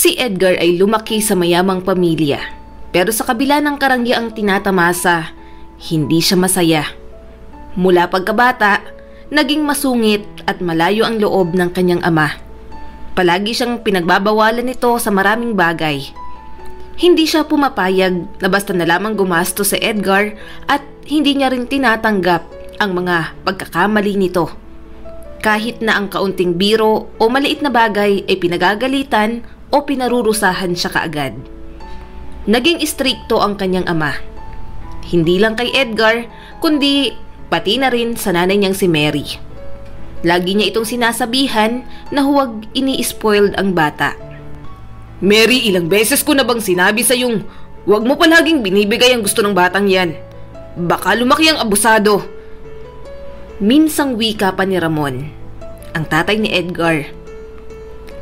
Si Edgar ay lumaki sa mayamang pamilya, pero sa kabila ng karangyang tinatamasa, hindi siya masaya. Mula pagkabata, naging masungit at malayo ang loob ng kanyang ama. Palagi siyang pinagbabawalan nito sa maraming bagay. Hindi siya pumapayag na basta na lamang gumasto si Edgar at hindi niya rin tinatanggap ang mga pagkakamali nito. Kahit na ang kaunting biro o maliit na bagay ay pinagagalitan o pinarurusahan siya kaagad. Naging istrikto ang kanyang ama. Hindi lang kay Edgar, kundi pati na rin sa nanay niyang si Mary. Lagi niya itong sinasabihan na huwag ini-spoiled ang bata. Mary, ilang beses ko na bang sinabi sa yung huwag mo palaging binibigay ang gusto ng batang yan. Baka lumaki ang abusado. Minsang wika pa ni Ramon, ang tatay ni Edgar.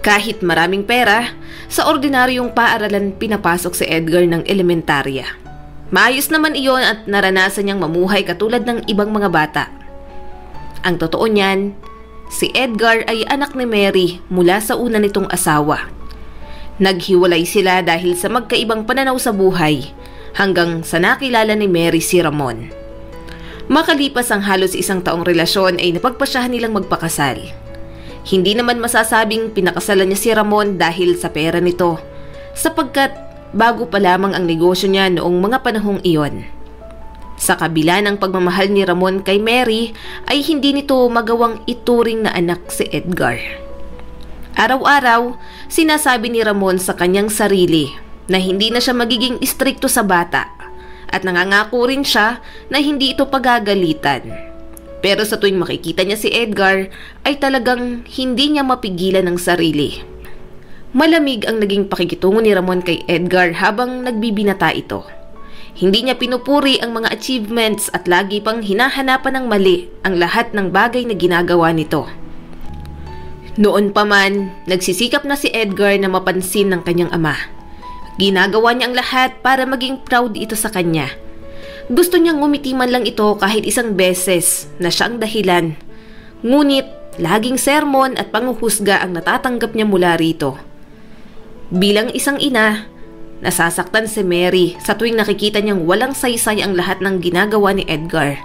Kahit maraming pera, sa ordinaryong paaralan pinapasok si Edgar ng elementarya. Maayos naman iyon at naranasan niyang mamuhay katulad ng ibang mga bata. Ang totoo niyan, si Edgar ay anak ni Mary mula sa una nitong asawa. Naghiwalay sila dahil sa magkaibang pananaw sa buhay hanggang sa nakilala ni Mary si Ramon. Makalipas ang halos 1 taong relasyon ay napagpasyahan nilang magpakasal. Hindi naman masasabing pinakasalan niya si Ramon dahil sa pera nito, sapagkat bago pa lamang ang negosyo niya noong mga panahong iyon. Sa kabila ng pagmamahal ni Ramon kay Mary ay hindi nito magawang ituring na anak si Edgar. Araw-araw, sinasabi ni Ramon sa kanyang sarili na hindi na siya magiging istrikto sa bata at nangangako rin siya na hindi ito pagagalitan. Pero sa tuwing makikita niya si Edgar ay talagang hindi niya mapigilan ang sarili. Malamig ang naging pakikitungo ni Ramon kay Edgar habang nagbibinata ito. Hindi niya pinupuri ang mga achievements at lagi pang hinahanapan ng mali ang lahat ng bagay na ginagawa nito. Noon pa man, nagsisikap na si Edgar na mapansin ng kanyang ama. Ginagawa niya ang lahat para maging proud ito sa kanya. Gusto niyang ngumiti man lang ito kahit isang beses na siya ang dahilan. Ngunit, laging sermon at panguhusga ang natatanggap niya mula rito. Bilang isang ina, nasasaktan si Mary sa tuwing nakikita niyang walang saysay ang lahat ng ginagawa ni Edgar.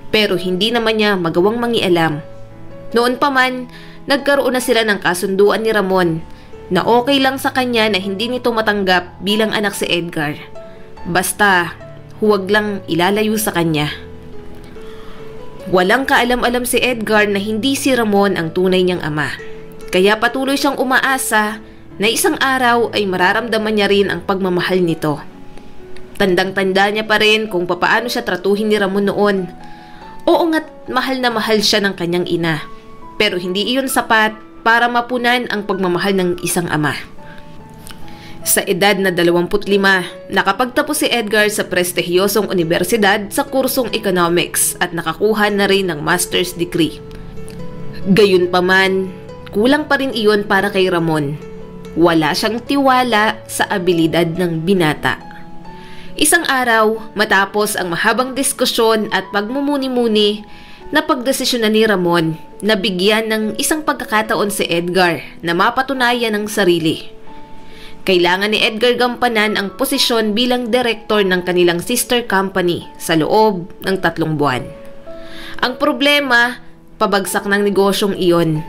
Pero hindi naman niya magawang mangialam. Noon pa man, nagkaroon na sila ng kasunduan ni Ramon na okay lang sa kanya na hindi nito matanggap bilang anak si Edgar. Basta, huwag lang ilalayo sa kanya. Walang kaalam-alam si Edgar na hindi si Ramon ang tunay niyang ama. Kaya patuloy siyang umaasa na isang araw ay mararamdaman niya rin ang pagmamahal nito. Tandang-tanda niya pa rin kung papaano siya tratuhin ni Ramon noon. Oo nga't mahal na mahal siya ng kanyang ina. Pero hindi iyon sapat para mapunan ang pagmamahal ng isang ama. Sa edad na 25, nakapagtapos si Edgar sa prestihiyosong universidad sa kursong economics at nakakuha na rin ng master's degree. Gayunpaman, kulang pa rin iyon para kay Ramon. Wala siyang tiwala sa abilidad ng binata. Isang araw, matapos ang mahabang diskusyon at pagmumuni-muni, napagdesisyonan ni Ramon na bigyan ng isang pagkakataon si Edgar na mapatunayan ang sarili. Kailangan ni Edgar gampanan ang posisyon bilang direktor ng kanilang sister company sa loob ng 3 buwan. Ang problema, pabagsak ng negosyong iyon.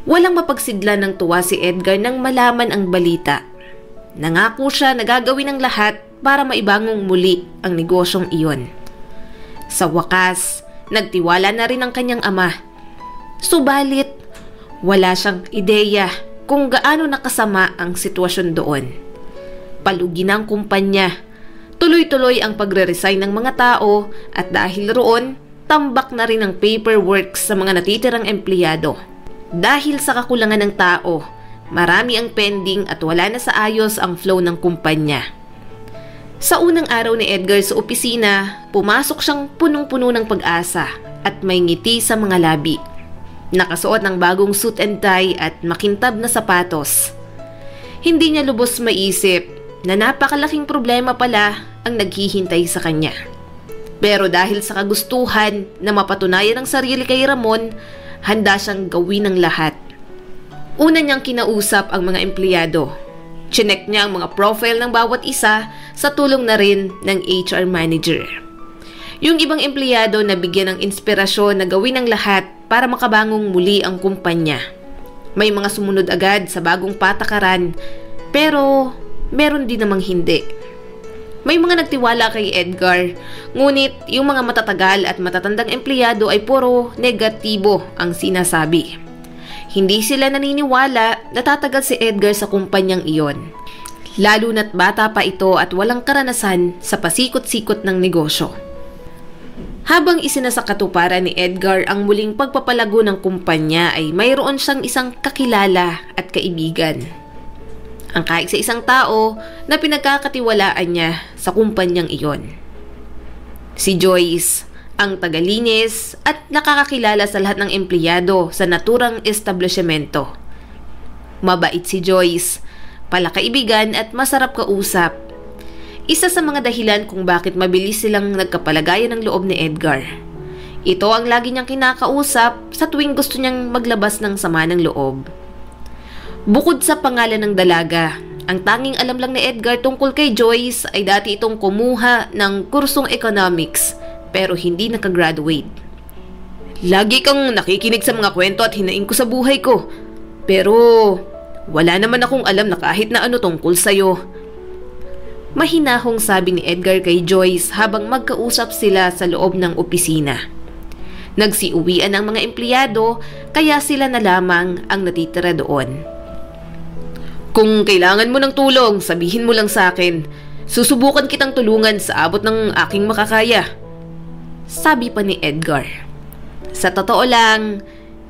Walang mapagsidlan ng tuwa si Edgar nang malaman ang balita. Nangako siya na gagawin ang lahat para maibangong muli ang negosyong iyon. Sa wakas, nagtiwala na rin ang kanyang ama. Subalit, wala siyang ideya kung gaano nakasama ang sitwasyon doon. Palugi na ang kumpanya. Tuloy-tuloy ang pagre-resign ng mga tao at dahil roon, tambak na rin ang paperwork sa mga natitirang empleyado. Dahil sa kakulangan ng tao, marami ang pending at wala na sa ayos ang flow ng kumpanya. Sa unang araw ni Edgar sa opisina, pumasok siyang punong-puno ng pag-asa at may ngiti sa mga labi. Nakasuot ng bagong suit and tie at makintab na sapatos. Hindi niya lubos maisip na napakalaking problema pala ang naghihintay sa kanya. Pero dahil sa kagustuhan na mapatunayan ang sarili kay Ramon, handa siyang gawin ang lahat. Una niyang kinausap ang mga empleyado. Chinek niya ang mga profile ng bawat isa sa tulong na rin ng HR manager. Yung ibang empleyado na bigyan ng inspirasyon na gawin ang lahat para makabangong muli ang kumpanya. May mga sumunod agad sa bagong patakaran, pero meron din namang hindi. May mga nagtiwala kay Edgar, ngunit yung mga matatagal at matatandang empleyado ay puro negatibo ang sinasabi. Hindi sila naniniwala na tatagal si Edgar sa kumpanyang iyon. Lalo na't bata pa ito at walang karanasan sa pasikot-sikot ng negosyo. Habang isinasakatuparan ni Edgar ang muling pagpapalago ng kumpanya ay mayroon siyang isang kakilala at kaibigan. Ang kahit sa isang tao na pinagkakatiwalaan niya sa kumpanyang iyon. Si Joyce, ang tagalinis at nakakakilala sa lahat ng empleyado sa naturang establishmento. Mabait si Joyce, palakaibigan at masarap kausap. Isa sa mga dahilan kung bakit mabilis silang nagkapalagayan ng loob ni Edgar. Ito ang lagi niyang kinakausap sa tuwing gusto niyang maglabas ng sama ng loob. Bukod sa pangalan ng dalaga, ang tanging alam lang ni Edgar tungkol kay Joyce ay dati itong kumuha ng kursong economics pero hindi nakagraduate. Lagi kang nakikinig sa mga kwento at hinaing ko sa buhay ko. Pero wala naman akong alam na kahit na ano tungkol sa'yo. Mahinahong sabi ni Edgar kay Joyce habang magkausap sila sa loob ng opisina. Nagsiuwian ang mga empleyado kaya sila na lamang ang natitira doon. Kung kailangan mo ng tulong, sabihin mo lang sa akin. Susubukan kitang tulungan sa abot ng aking makakaya. Sabi pa ni Edgar. Sa totoo lang,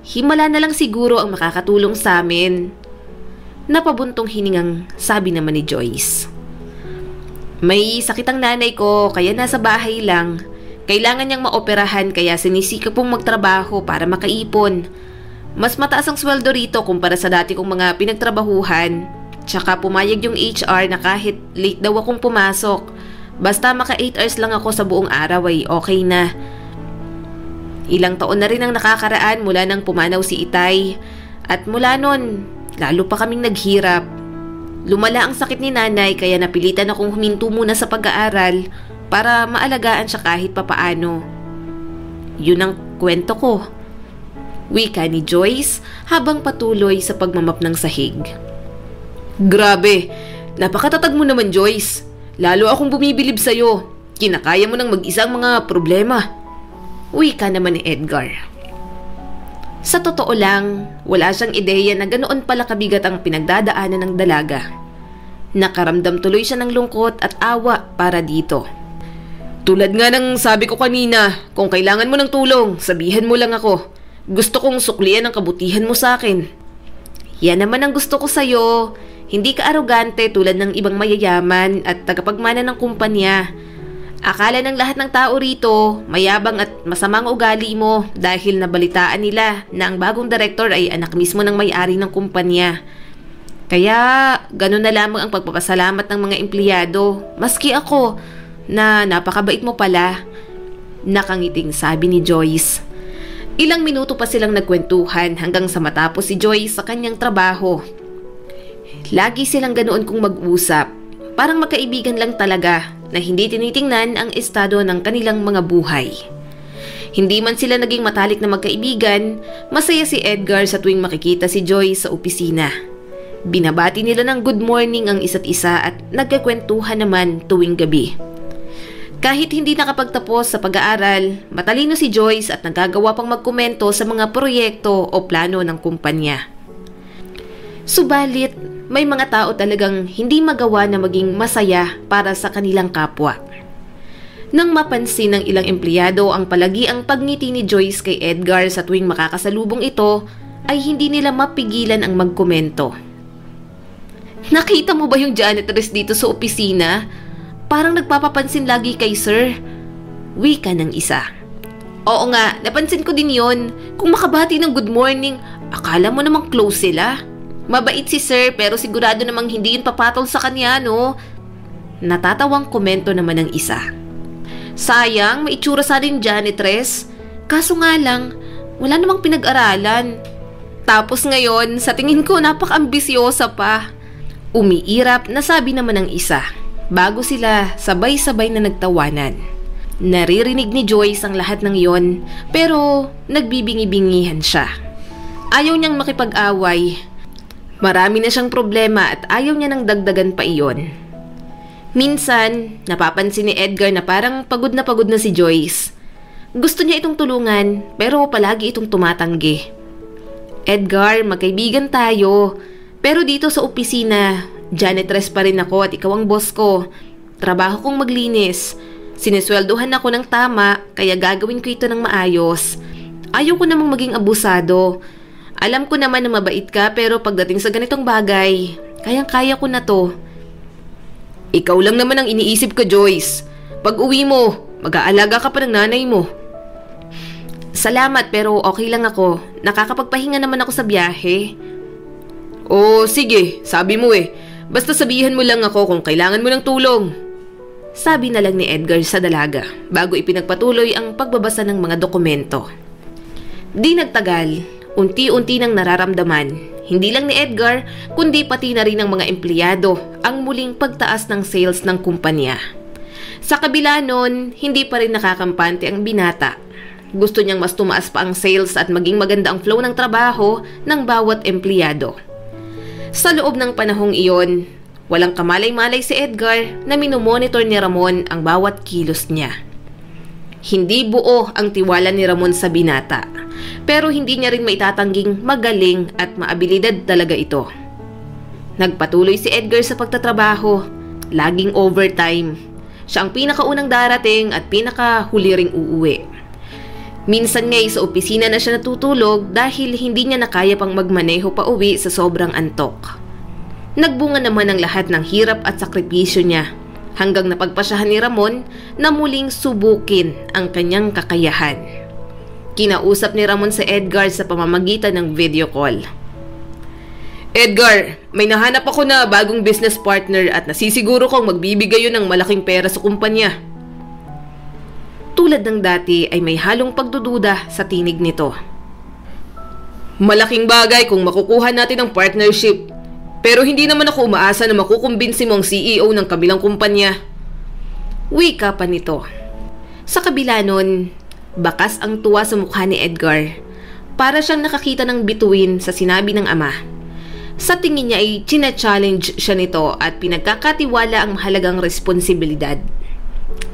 himala na lang siguro ang makakatulong sa amin. Napabuntong hiningang sabi naman ni Joyce. May sakit ang nanay ko kaya nasa bahay lang. Kailangan niyang maoperahan kaya sinisikap pong magtrabaho para makaipon. Mas mataas ang sweldo rito kumpara sa dati kong mga pinagtrabahuhan. Tsaka pumayag yung HR na kahit late daw akong pumasok. Basta maka 8 hours lang ako sa buong araw ay okay na. Ilang taon na rin ang nakakaraan mula nang pumanaw si Itay. At mula nun, lalo pa kaming naghirap. Lumala ang sakit ni nanay kaya napilitan akong huminto muna sa pag-aaral para maalagaan siya kahit papaano. Yun ang kwento ko. Wika ni Joyce habang patuloy sa pagmamap ng sahig. Grabe, napakatatag mo naman Joyce. Lalo akong bumibilib sa'yo. Kinakaya mo nang mag-isa ang mga problema. Wika naman ni Edgar. Sa totoo lang, wala siyang ideya na ganoon pala kabigat ang pinagdadaanan ng dalaga. Nakaramdam tuloy siya ng lungkot at awa para dito. Tulad nga ng sabi ko kanina, kung kailangan mo ng tulong, sabihin mo lang ako. Gusto kong suklian ang kabutihan mo sa akin. Yan naman ang gusto ko sa'yo. Hindi ka arogante tulad ng ibang mayayaman at tagapagmana ng kumpanya. Akala ng lahat ng tao rito, mayabang at masamang ugali mo dahil nabalitaan nila na ang bagong director ay anak mismo ng may-ari ng kumpanya. Kaya ganun na lamang ang pagpapasalamat ng mga empleyado, maski ako, na napakabait mo pala. Nakangiting sabi ni Joyce. Ilang minuto pa silang nagkwentuhan hanggang sa matapos si Joyce sa kanyang trabaho. Lagi silang ganoon kung mag-usap, parang magkaibigan lang talaga na hindi tinitingnan ang estado ng kanilang mga buhay. Hindi man sila naging matalik na magkaibigan, masaya si Edgar sa tuwing makikita si Joyce sa opisina. Binabati nila ng good morning ang isa't isa at nagkakwentuhan naman tuwing gabi. Kahit hindi nakapagtapos sa pag-aaral, matalino si Joyce at nagagawa pang magkomento sa mga proyekto o plano ng kumpanya. Subalit, may mga tao talagang hindi magawa na maging masaya para sa kanilang kapwa. Nang mapansin ng ilang empleyado ang palagiang pagngiti ni Joyce kay Edgar sa tuwing makakasalubong ito, ay hindi nila mapigilan ang magkomento. Nakita mo ba yung janitress dito sa opisina? Parang nagpapapansin lagi kay sir. Wika ng isa. Oo nga, napansin ko din yon. Kung makabati ng good morning, akala mo namang close sila. Mabait si sir pero sigurado namang hindi yun papatol sa kanya, no? Natatawang komento naman ng isa. Sayang, may itsura sa rin janitress. Kaso nga lang, wala namang pinag-aralan. Tapos ngayon, sa tingin ko napaka-ambisyosa pa. Umiirap na sabi naman ng isa, bago sila sabay-sabay na nagtawanan. Naririnig ni Joyce ang lahat ng iyon, pero nagbibingi-bingihan siya. Ayaw niyang makipag-away. Marami na siyang problema at ayaw niya nang dagdagan pa iyon. Minsan, napapansin ni Edgar na parang pagod na si Joyce. Gusto niya itong tulungan, pero palagi itong tumatanggi. Edgar, magkaibigan tayo. Pero dito sa opisina, janitress pa rin ako at ikaw ang boss ko. Trabaho kong maglinis. Sinesweldohan ako ng tama, kaya gagawin ko ito ng maayos. Ayaw ko namang maging abusado. Alam ko naman na mabait ka, pero pagdating sa ganitong bagay, kayang-kaya ko na to. Ikaw lang naman ang iniisip ko, Joyce. Pag uwi mo, mag-aalaga ka pa ng nanay mo. Salamat, pero okay lang ako. Nakakapagpahinga naman ako sa biyahe. Oh, sige, sabi mo eh. Basta sabihan mo lang ako kung kailangan mo ng tulong. Sabi na lang ni Edgar sa dalaga bago ipinagpatuloy ang pagbabasa ng mga dokumento. Di nagtagal, unti-unti nang nararamdaman, hindi lang ni Edgar kundi pati na rin ng mga empleyado ang muling pagtaas ng sales ng kumpanya. Sa kabila nun, hindi pa rin nakakampante ang binata. Gusto niyang mas tumaas pa ang sales at maging maganda ang flow ng trabaho ng bawat empleyado. Sa loob ng panahong iyon, walang kamalay-malay si Edgar na minomonitor ni Ramon ang bawat kilos niya. Hindi buo ang tiwala ni Ramon sa binata, pero hindi niya rin maitatangging magaling at maabilidad talaga ito. Nagpatuloy si Edgar sa pagtatrabaho, laging overtime. Siya ang pinakaunang darating at pinakahuli ring uuwi. Minsan nga'y sa opisina na siya natutulog dahil hindi niya na kaya pang magmaneho pa uwi sa sobrang antok. Nagbunga naman ang lahat ng hirap at sakripisyo niya hanggang napagpasyahan ni Ramon na muling subukin ang kanyang kakayahan. Kinausap ni Ramon sa Edgar sa pamamagitan ng video call. Edgar, may nahanap ako na bagong business partner at nasisiguro kong magbibigay yun ng malaking pera sa kumpanya. Tulad ng dati ay may halong pagdududa sa tinig nito. Malaking bagay kung makukuha natin ang partnership. Pero hindi naman ako umaasa na makukumbinsi mo ang CEO ng kabilang kumpanya. Wika pa nito. Sa kabila nun, bakas ang tuwa sa mukha ni Edgar. Para siyang nakakita ng bituin sa sinabi ng ama. Sa tingin niya ay china-challenge siya nito at pinagkakatiwala ang mahalagang responsibilidad.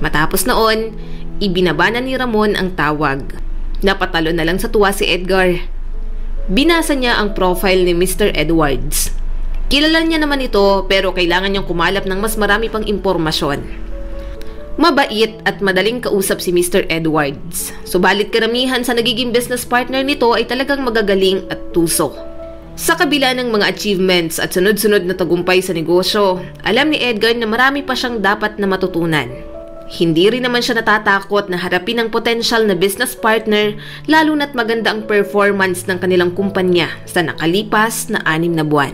Matapos noon, ibinabana ni Ramon ang tawag. Napatalo na lang sa tuwa si Edgar. Binasa niya ang profile ni Mr. Edwards. Kilala niya naman ito pero kailangan niyang kumalap ng mas marami pang impormasyon. Mabait at madaling kausap si Mr. Edwards. Subalit karamihan sa nagiging business partner nito ay talagang magagaling at tuso. Sa kabila ng mga achievements at sunod-sunod na tagumpay sa negosyo, alam ni Edgar na marami pa siyang dapat na matutunan. Hindi rin naman siya natatakot na harapin ang potensyal na business partner lalo na't maganda ang performance ng kanilang kumpanya sa nakalipas na 6 na buwan.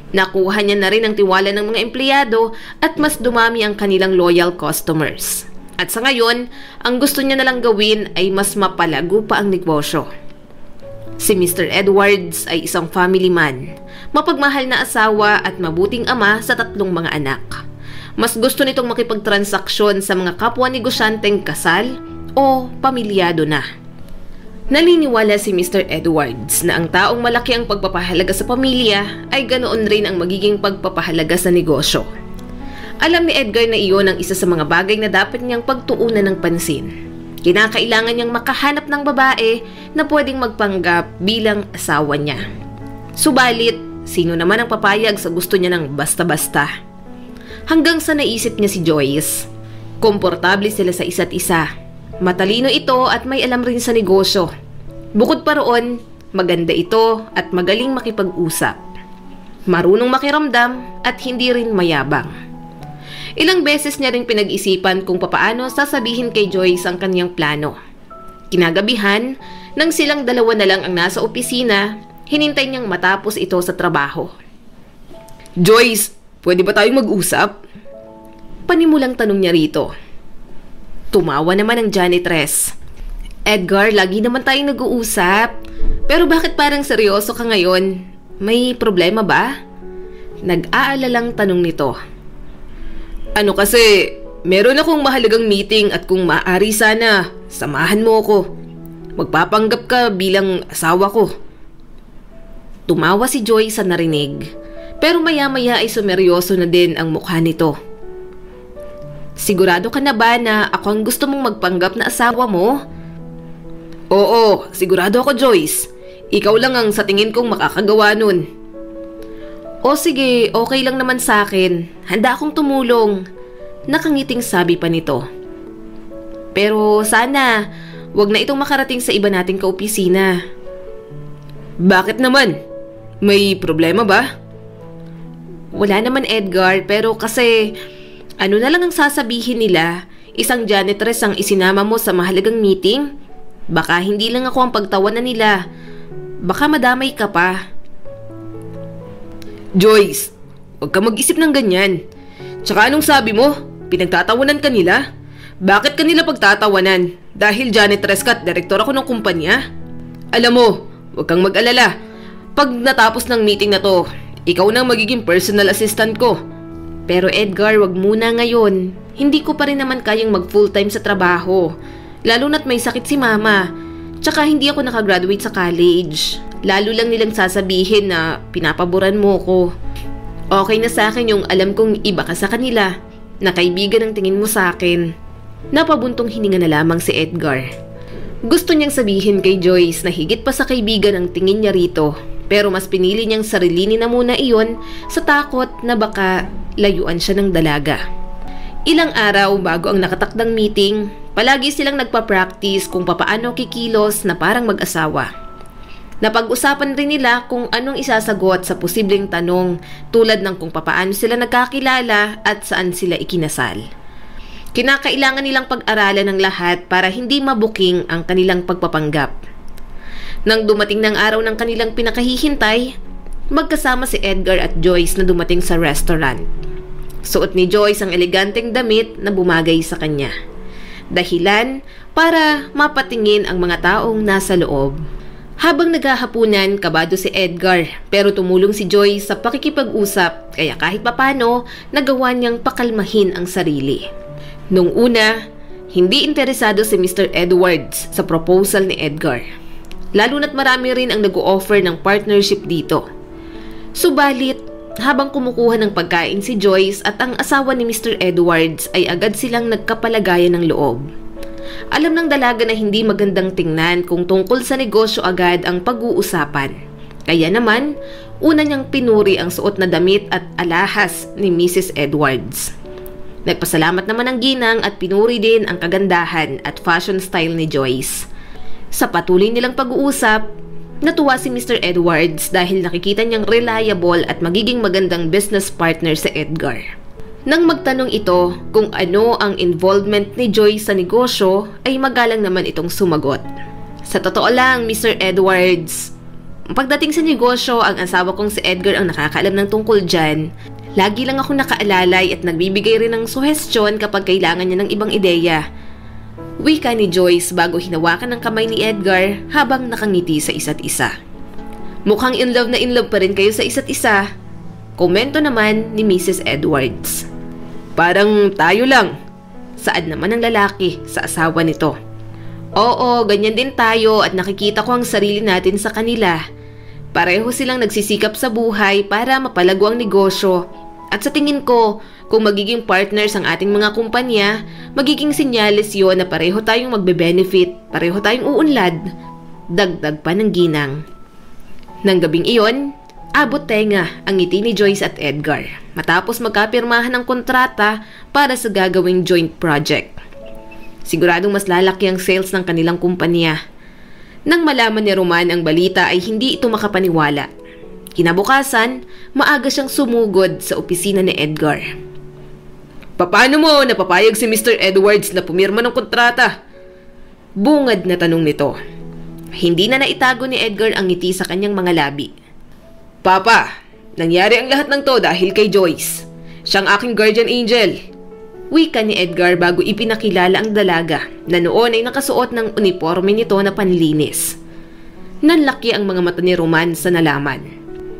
Nakuha niya na rin ang tiwala ng mga empleyado at mas dumami ang kanilang loyal customers. At sa ngayon, ang gusto niya na lang gawin ay mas mapalago pa ang negosyo. Si Mr. Edwards ay isang family man, mapagmahal na asawa at mabuting ama sa 3 mga anak. Mas gusto nitong makipagtransaksyon sa mga kapwa negosyanteng kasal o pamilyado na. Naniniwala si Mr. Edwards na ang taong malaki ang pagpapahalaga sa pamilya ay ganoon rin ang magiging pagpapahalaga sa negosyo. Alam ni Edgar na iyon ang isa sa mga bagay na dapat niyang pagtuunan ng pansin. Kinakailangan niyang makahanap ng babae na pwedeng magpanggap bilang asawa niya. Subalit, sino naman ang papayag sa gusto niya ng basta-basta? Hanggang sa naisip niya si Joyce. Komportable sila sa isa't isa. Matalino ito at may alam rin sa negosyo. Bukod pa roon, maganda ito at magaling makipag-usap. Marunong makiramdam at hindi rin mayabang. Ilang beses niya rin pinag-isipan kung papaano sasabihin kay Joyce ang kanyang plano. Kinagabihan, nang silang dalawa na lang ang nasa opisina, hinintay niyang matapos ito sa trabaho. Joyce, pwede ba tayong mag-usap? Panimulang tanong niya rito. Tumawa naman ang janitress. Edgar, lagi naman tayong nag-uusap. Pero bakit parang seryoso ka ngayon? May problema ba? Nag-aalalang tanong nito. Ano kasi, meron akong mahalagang meeting at kung maaari sana, samahan mo ako. Magpapanggap ka bilang asawa ko. Tumawa si Joy sa narinig, pero maya-maya ay sumeryoso na din ang mukha nito. Sigurado ka na ba na ako ang gusto mong magpanggap na asawa mo? Oo, sigurado ako, Joyce. Ikaw lang ang sa tingin kong makakagawa nun. O sige, okay lang naman sa akin. Handa akong tumulong. Nakangiting sabi pa nito. Pero sana, wag na itong makarating sa iba nating kaopisina. Bakit naman? May problema ba? Wala naman, Edgar, pero kasi ano na lang ang sasabihin nila? Isang janitress ang isinama mo sa mahalagang meeting? Baka hindi lang ako ang pagtawanan nila. Baka madamay ka pa. Joyce, huwag ka mag-isip ng ganyan. Tsaka anong sabi mo? Pinagtatawanan ka nila? Bakit ka nila pagtatawanan? Dahil janitress ka at direktor ako ng kumpanya? Alam mo, huwag kang mag-alala. Pag natapos ng meeting na to, ikaw na magiging personal assistant ko. Pero Edgar, wag muna ngayon. Hindi ko pa rin naman kayang mag full-time sa trabaho. Lalo na't may sakit si mama. Tsaka hindi ako nakagraduate sa college. Lalo lang nilang sasabihin na pinapaboran mo ko. Okay na sa akin yung alam kong iba ka sa kanila, na kaibigan ang tingin mo sa akin. Napabuntong hininga na lamang si Edgar. Gusto niyang sabihin kay Joyce na higit pa sa kaibigan ang tingin niya rito. Pero mas pinili niyang sarilinin na muna iyon sa takot na baka layuan siya ng dalaga. Ilang araw bago ang nakatakdang meeting, palagi silang nagpa-practice kung papaano kikilos na parang mag-asawa. Napag-usapan rin nila kung anong isasagot sa posibleng tanong tulad ng kung papaano sila nagkakilala at saan sila ikinasal. Kinakailangan nilang pag-aralan ng lahat para hindi mabuking ang kanilang pagpapanggap. Nang dumating ng araw ng kanilang pinakahihintay, magkasama si Edgar at Joyce na dumating sa restaurant. Suot ni Joyce ang eleganteng damit na bumagay sa kanya. Dahilan para mapatingin ang mga taong nasa loob. Habang naghahapunan, kabado si Edgar pero tumulong si Joyce sa pakikipag-usap kaya kahit papano nagawa niyang pakalmahin ang sarili. Nung una, hindi interesado si Mr. Edwards sa proposal ni Edgar. Lalo na't marami rin ang nag-o-offer ng partnership dito. Subalit, habang kumukuha ng pagkain si Joyce at ang asawa ni Mr. Edwards ay agad silang nagkapalagayan ng loob. Alam ng dalaga na hindi magandang tingnan kung tungkol sa negosyo agad ang pag-uusapan. Kaya naman, una niyang pinuri ang suot na damit at alahas ni Mrs. Edwards. Nagpasalamat naman ang ginang at pinuri din ang kagandahan at fashion style ni Joyce. Sa patuloy nilang pag-uusap, natuwa si Mr. Edwards dahil nakikita niyang reliable at magiging magandang business partner sa Edgar. Nang magtanong ito kung ano ang involvement ni Joyce sa negosyo, ay magalang naman itong sumagot. Sa totoo lang, Mr. Edwards, pagdating sa negosyo, ang asawa kong si Edgar ang nakakaalam ng tungkol dyan. Lagi lang ako nakaalalay at nagbibigay rin ng suhestyon kapag kailangan niya ng ibang ideya. Wika ni Joyce bago hinawakan ng kamay ni Edgar habang nakangiti sa isa't isa. Mukhang in love pa rin kayo sa isa't isa. Komento naman ni Mrs. Edwards. Parang tayo lang. Saad naman ng lalaki sa asawa nito. Oo, ganyan din tayo at nakikita ko ang sarili natin sa kanila. Pareho silang nagsisikap sa buhay para mapalago ang negosyo. At sa tingin ko, kung magiging partners ang ating mga kumpanya, magiging senyales yun na pareho tayong magbe-benefit, pareho tayong uunlad. Dagdag pa ng ginang. Nang gabing iyon, abot tenga ang ngiti ni Joyce at Edgar matapos magkapirmahan ng kontrata para sa gagawing joint project. Siguradong mas lalaki ang sales ng kanilang kumpanya. Nang malaman ni Roman ang balita ay hindi ito makapaniwala. Kinabukasan, maaga siyang sumugod sa opisina ni Edgar. Paano mo napapayag si Mr. Edwards na pumirma ng kontrata? Bungad na tanong nito. Hindi na naitago ni Edgar ang ngiti sa kanyang mga labi. Papa, nangyari ang lahat ng to dahil kay Joyce. Siyang aking guardian angel. Wika ni Edgar bago ipinakilala ang dalaga na noon ay nakasuot ng uniforme nito na panlinis. Nanlaki ang mga mata ni Roman sa nalaman.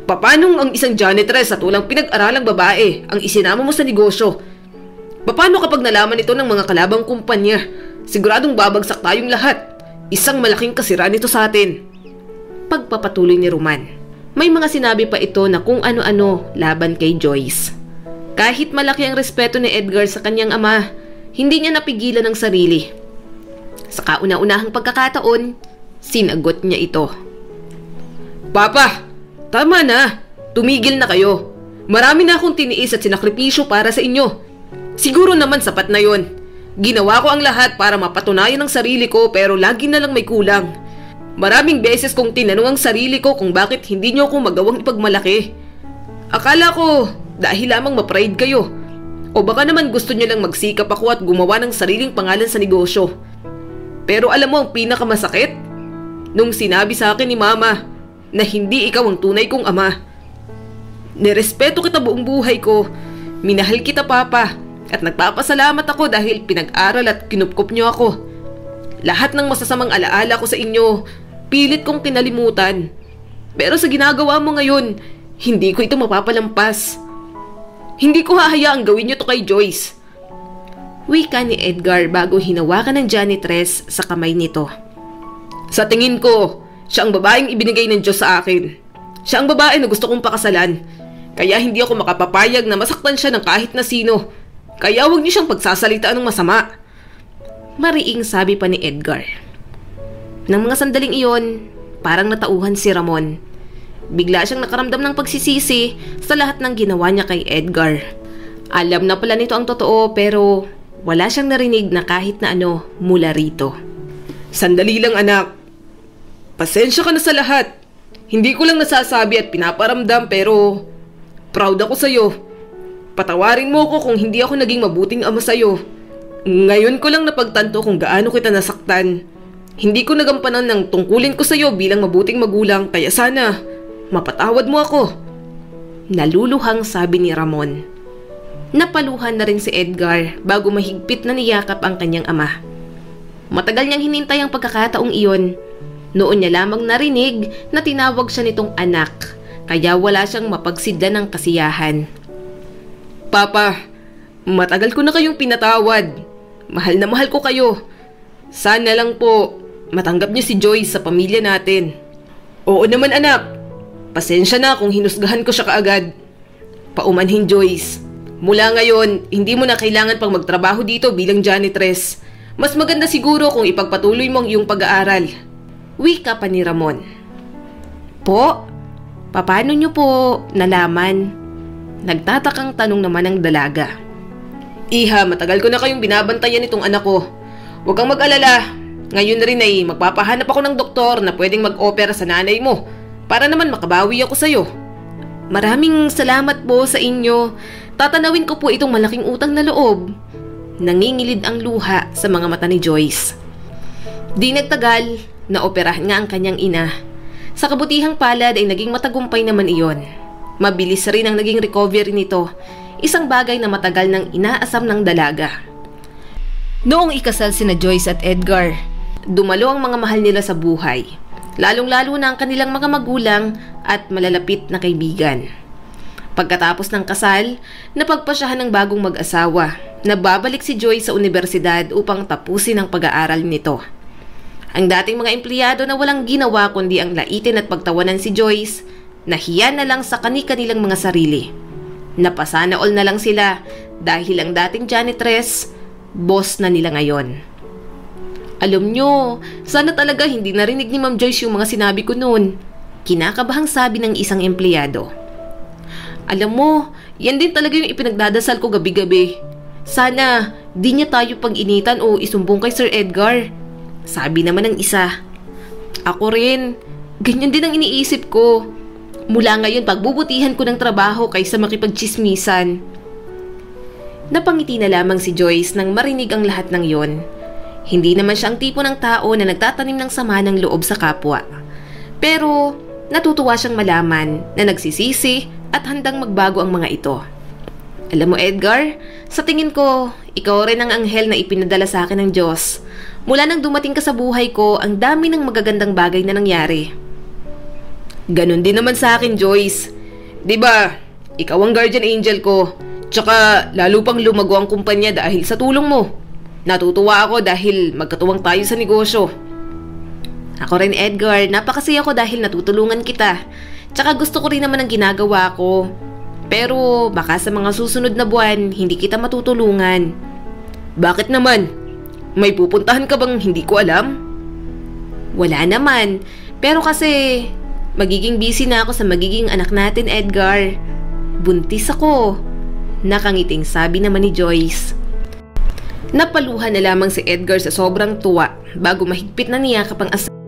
Papanong ang isang janitress at walang pinag-aralang babae ang isinama mo sa negosyo? Paano kapag nalaman ito ng mga kalabang kumpanya? Siguradong babagsak tayong lahat. Isang malaking kasiraan ito sa atin. Pagpapatuloy ni Roman. May mga sinabi pa ito na kung ano-ano laban kay Joyce. Kahit malaki ang respeto ni Edgar sa kanyang ama, hindi niya napigilan ang sarili. Sa kauna-unahang pagkakataon, sinagot niya ito. Papa, tama na. Tumigil na kayo. Marami na akong tiniis at sinakripisyo para sa inyo. Siguro naman sapat na yon. Ginawa ko ang lahat para mapatunayan ang sarili ko pero lagi na lang may kulang. Maraming beses kong tinanong ang sarili ko kung bakit hindi niyo ako magawang ipagmalaki. Akala ko dahil lamang ma-pride kayo. O baka naman gusto niyo lang magsikap ako at gumawa ng sariling pangalan sa negosyo. Pero alam mo ang pinakamasakit? Nung sinabi sa akin ni Mama na hindi ikaw ang tunay kong ama. Nirespeto kita buong buhay ko. Minahal kita, Papa. At nagpapasalamat ako dahil pinag-aral at kinupkop niyo ako. Lahat ng masasamang alaala ko sa inyo, pilit kong kinalimutan. Pero sa ginagawa mo ngayon, hindi ko ito mapapalampas. Hindi ko hahayaang gawin niyo to kay Joyce. Wika ni Edgar bago hinawakan ng janitress sa kamay nito. Sa tingin ko, siya ang babaeng ibinigay ng Diyos sa akin. Siya ang babae na gusto kong pakasalan. Kaya hindi ako makapapayag na masaktan siya ng kahit na sino. Kaya huwag niyo siyang pagsasalitaan ng masama. Mariing sabi pa ni Edgar. Nang mga sandaling iyon, parang natauhan si Ramon. Bigla siyang nakaramdam ng pagsisisi sa lahat ng ginawa niya kay Edgar. Alam na pala nito ang totoo pero wala siyang narinig na kahit na ano mula rito. Sandali lang anak. Pasensya ka na sa lahat. Hindi ko lang nasasabi at pinaparamdam pero proud ako sa'yo. Patawarin mo ko kung hindi ako naging mabuting ama sa'yo. Ngayon ko lang napagtanto kung gaano kita nasaktan. Hindi ko nagampanan ng tungkulin ko sa'yo bilang mabuting magulang kaya sana mapatawad mo ako. Naluluhang sabi ni Ramon. Napaluhan na rin si Edgar bago mahigpit na niyakap ang kanyang ama. Matagal niyang hinintay ang pagkakataong iyon. Noon niya lamang narinig na tinawag siya nitong anak kaya wala siyang mapagsidlan ng kasiyahan. Papa, matagal ko na kayong pinatawad. Mahal na mahal ko kayo. Sana lang po matanggap niyo si Joyce sa pamilya natin. Oo naman anak. Pasensya na kung hinusgahan ko siya kaagad. Paumanhin Joyce. Mula ngayon, hindi mo na kailangan pang magtrabaho dito bilang janitress. Mas maganda siguro kung ipagpatuloy mo ang iyong pag-aaral. Wika pa ni Ramon. Po? Paano niyo po nalaman? Nagtatakang tanong naman ng dalaga. Iha, matagal ko na kayong binabantayan itong anak ko. Huwag kang mag-alala. Ngayon na rin ay magpapahanap ako ng doktor na pwedeng mag-opera sa nanay mo para naman makabawi ako sa'yo. Maraming salamat po sa inyo. Tatanawin ko po itong malaking utang na loob. Nangingilid ang luha sa mga mata ni Joyce. Di nagtagal, naoperahan nga ang kanyang ina. Sa kabutihang palad ay naging matagumpay naman iyon. Mabilis rin ang naging recovery nito, isang bagay na matagal nang inaasam ng dalaga. Noong ikasal sina Joyce at Edgar, dumalo ang mga mahal nila sa buhay, lalong-lalo na ang kanilang mga magulang at malalapit na kaibigan. Pagkatapos ng kasal, napagpasyahan ng bagong mag-asawa na babalik si Joyce sa universidad upang tapusin ang pag-aaral nito. Ang dating mga empleyado na walang ginawa kundi ang laitin at pagtawanan si Joyce, nahiya na lang sa kani-kanilang mga sarili. Napasana all na lang sila dahil ang dating janitress, boss na nila ngayon. Alam nyo, sana talaga hindi narinig ni Ma'am Joyce yung mga sinabi ko noon. Kinakabahang sabi ng isang empleyado. Alam mo, yan din talaga yung ipinagdadasal ko gabi-gabi. Sana di niya tayo pag-initan o isumbong kay Sir Edgar. Sabi naman ng isa. Ako rin, ganyan din ang iniisip ko. Mula ngayon pagbubutihan ko ng trabaho kaysa makipagchismisan. Napangiti na lamang si Joyce nang marinig ang lahat ng yon. Hindi naman siya ang tipo ng tao na nagtatanim ng sama ng loob sa kapwa. Pero natutuwa siyang malaman na nagsisisi at handang magbago ang mga ito. Alam mo Edgar, sa tingin ko, ikaw rin ang anghel na ipinadala sa akin ng Diyos. Mula nang dumating ka sa buhay ko, ang dami ng magagandang bagay na nangyari. Ganon din naman sa akin, Joyce. 'Di ba? Ikaw ang guardian angel ko. Tsaka lalo pang lumago ang kumpanya dahil sa tulong mo. Natutuwa ako dahil magkatuwang tayo sa negosyo. Ako rin, Edgar. Napakasaya ko dahil natutulungan kita. Tsaka gusto ko rin naman ang ginagawa ko. Pero baka sa mga susunod na buwan, hindi kita matutulungan. Bakit naman? May pupuntahan ka bang hindi ko alam? Wala naman. Pero kasi magiging busy na ako sa magiging anak natin, Edgar. Buntis ako. Nakangiting sabi naman ni Joyce. Napaluhan na lamang si Edgar sa sobrang tuwa bago mahigpit na niyakap ang asawa.